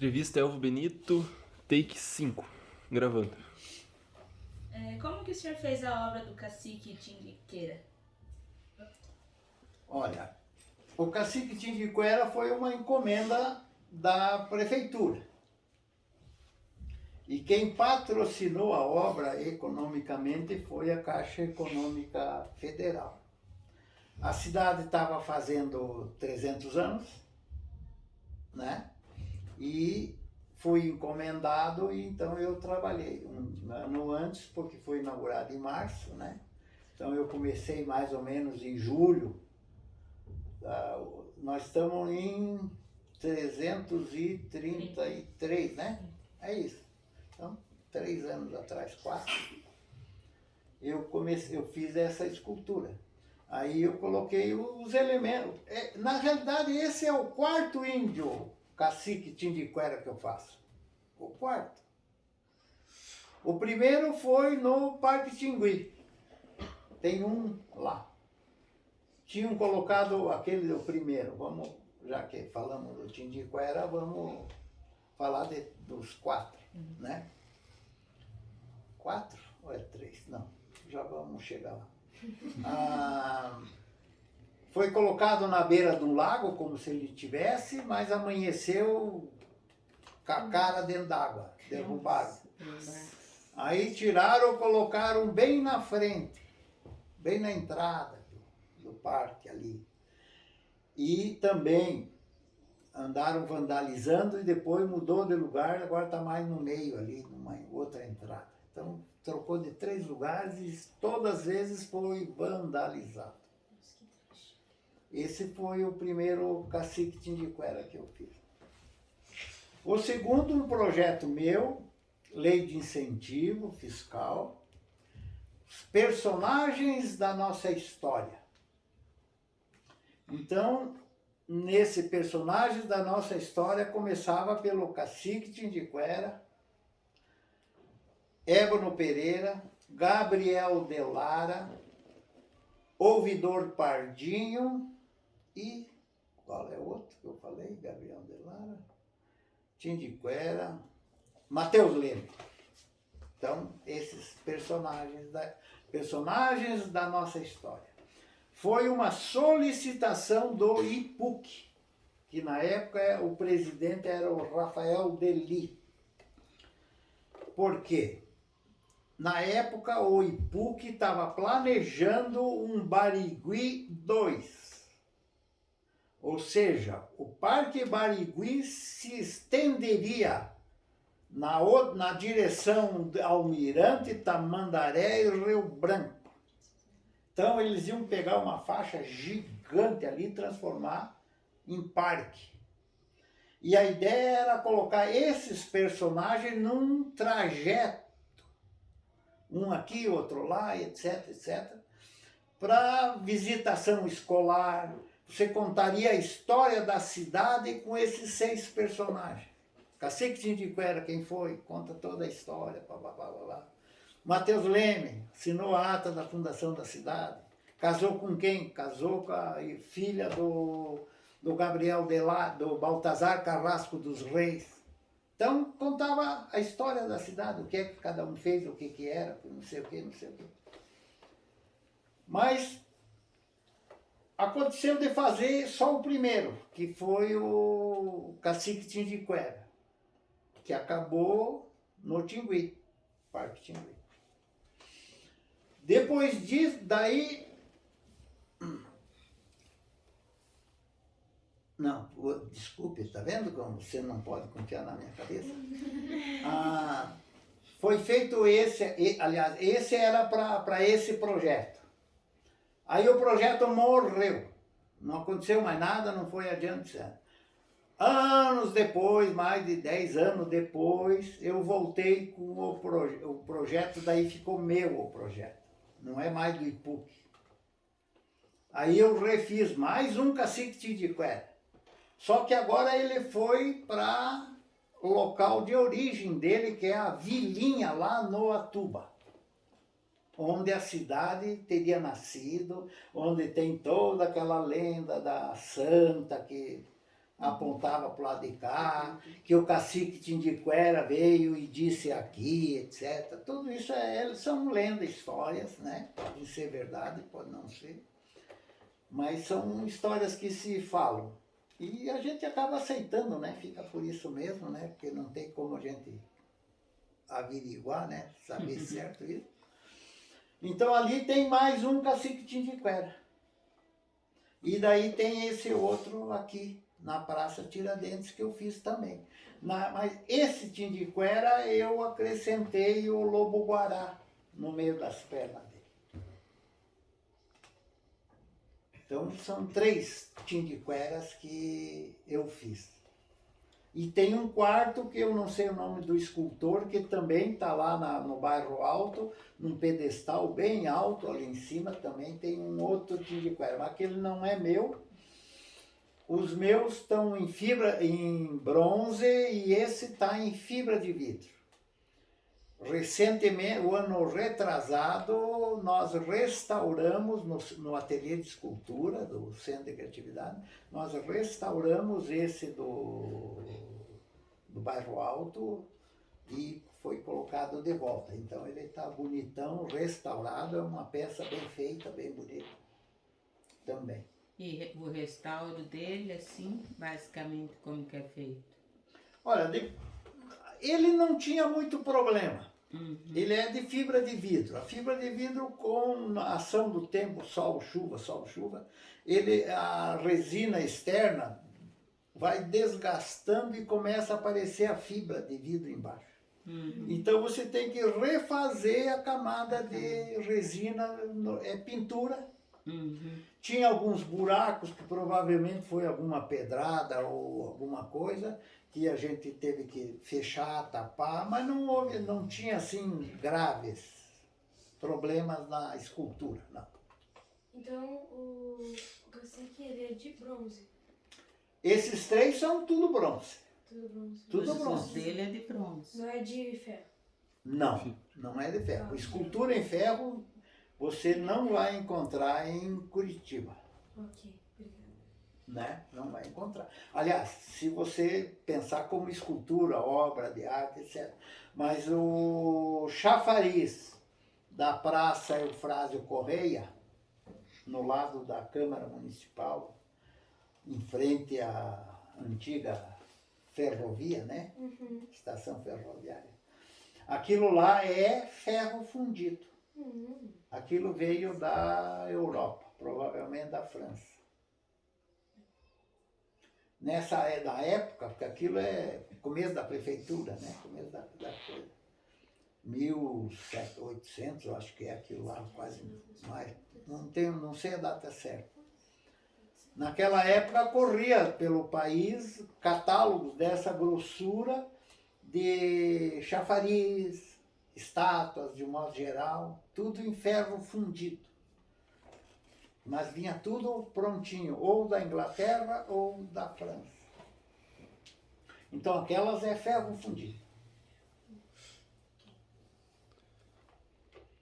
Entrevista Elvo Benito, take 5, gravando. Como que o senhor fez a obra do Cacique Tindiqueira? Olha, o Cacique Tindiqueira foi uma encomenda da prefeitura. E quem patrocinou a obra economicamente foi a Caixa Econômica Federal. A cidade estava fazendo 300 anos, né? E fui encomendado e então eu trabalhei um ano antes, porque foi inaugurado em março, né? Então eu comecei mais ou menos em julho. Nós estamos em 333, né? É isso. Então, 3 anos atrás, 4, eu fiz essa escultura. Aí eu coloquei os elementos. Na realidade, esse é o quarto índio Cacique Tindiqueira que eu faço. O quarto. O primeiro foi no Parque Tingui. Tem um lá. Tinham colocado aquele, o primeiro. Vamos, já que falamos do Tindiqueira, vamos falar dos 4, né? 4 ou é 3? Não, já vamos chegar lá. Foi colocado na beira de um lago, como se ele tivesse, mas amanheceu com a cara dentro d'água, derrubaram. Aí tiraram, colocaram bem na frente, bem na entrada do parque ali. E também andaram vandalizando e depois mudou de lugar, agora está mais no meio ali, numa outra entrada. Então trocou de 3 lugares e todas as vezes foi vandalizado. Esse foi o primeiro Cacique Tindiqueira que eu fiz. O segundo, um projeto meu, lei de incentivo fiscal, os personagens da nossa história. Então, nesse personagem da nossa história, começava pelo Cacique Tindiqueira, Ébano Pereira, Gabriel de Lara, Ouvidor Pardinho e... qual é o outro que eu falei? Gabriel de Lara, Tindiqueira, Matheus Leme. Então, esses personagens da nossa história. Foi uma solicitação do IPUC, que na época o presidente era o Rafael Deli. Por quê? Na época o IPUC estava planejando um Barigui 2. Ou seja, o Parque Barigui se estenderia na direção de Almirante, Tamandaré e Rio Branco. Então eles iam pegar uma faixa gigante ali e transformar em parque. E a ideia era colocar esses personagens num trajeto, um aqui, outro lá, etc, etc, para visitação escolar. Você contaria a história da cidade com esses 6 personagens. Cacique Tindiqueira, quem foi? Conta toda a história, blá, blá, blá, blá. Matheus Leme assinou a ata da fundação da cidade. Casou com quem? Casou com a filha do Gabriel de Lá, do Baltazar Carrasco dos Reis. Então, contava a história da cidade, o que é que cada um fez, o que que era, não sei o que, não sei o que. Mas aconteceu de fazer só o primeiro, que foi o Cacique Tindiqueira, que acabou no Tingui, Parque Tingui. Depois disso, daí... Não, desculpe, está vendo como você não pode confiar na minha cabeça? Foi feito esse, aliás, esse era para esse projeto. Aí o projeto morreu, não aconteceu mais nada, não foi adiante. Anos depois, mais de 10 anos depois, eu voltei com o projeto, daí ficou meu o projeto, não é mais do IPUC. Aí eu refiz mais um Cacique Tindiqueira. Só que agora ele foi para o local de origem dele, que é a vilinha lá no Atuba, onde a cidade teria nascido, onde tem toda aquela lenda da santa que apontava para o lado de cá, que o cacique Tindiquera veio e disse aqui, etc. Tudo isso são lendas, histórias, né? Podem ser verdade, pode não ser. Mas são histórias que se falam. E a gente acaba aceitando, né? Fica por isso mesmo, né? Porque não tem como a gente averiguar, né? Saber certo isso. Então ali tem mais um cacique Tindiquera. E daí tem esse outro aqui, na Praça Tiradentes, que eu fiz também. Mas esse Tindiquera eu acrescentei o lobo-guará no meio das pernas dele. Então são 3 Tindiqueras que eu fiz. E tem um quarto que eu não sei o nome do escultor, que também está lá no bairro Alto, num pedestal bem alto, ali em cima também tem um outro Tindiquera, mas aquele não é meu. Os meus estão em bronze e esse está em fibra de vidro. Recentemente, o ano retrasado, nós restauramos no ateliê de escultura do Centro de Criatividade, nós restauramos esse do bairro Alto e foi colocado de volta. Então ele está bonitão, restaurado, é uma peça bem feita, bem bonita também. E o restauro dele, assim, basicamente, como que é feito? Olha, ele não tinha muito problema. Uhum. Ele é de fibra de vidro. A fibra de vidro, com a ação do tempo, sol, chuva, a resina externa vai desgastando e começa a aparecer a fibra de vidro embaixo. Uhum. Então você tem que refazer a camada de resina, é pintura. Uhum. Tinha alguns buracos que provavelmente foi alguma pedrada ou alguma coisa que a gente teve que fechar, tapar, mas não tinha assim graves problemas na escultura, não. Então o cacique ele é de bronze. Esses 3 são tudo bronze. Tudo bronze. Tudo Os bronze. dele é de bronze. Não é de ferro. Não é de ferro. Escultura em ferro você não vai encontrar em Curitiba. Ok, obrigada. Né? Não vai encontrar. Aliás, se você pensar como escultura, obra de arte, etc. Mas o chafariz da Praça Eufrásio Correia, no lado da Câmara Municipal, em frente à antiga ferrovia, né? Uhum. Estação ferroviária. Aquilo lá é ferro fundido. Aquilo veio da Europa, provavelmente da França. Da época, porque aquilo é começo da prefeitura, né? Começo da coisa. 1800, eu acho que é aquilo lá, quase mais. Não sei a data certa. Naquela época corria pelo país catálogos dessa grossura de chafariz, estátuas de um modo geral, tudo em ferro fundido. Mas vinha tudo prontinho, ou da Inglaterra ou da França. Então aquelas é ferro fundido.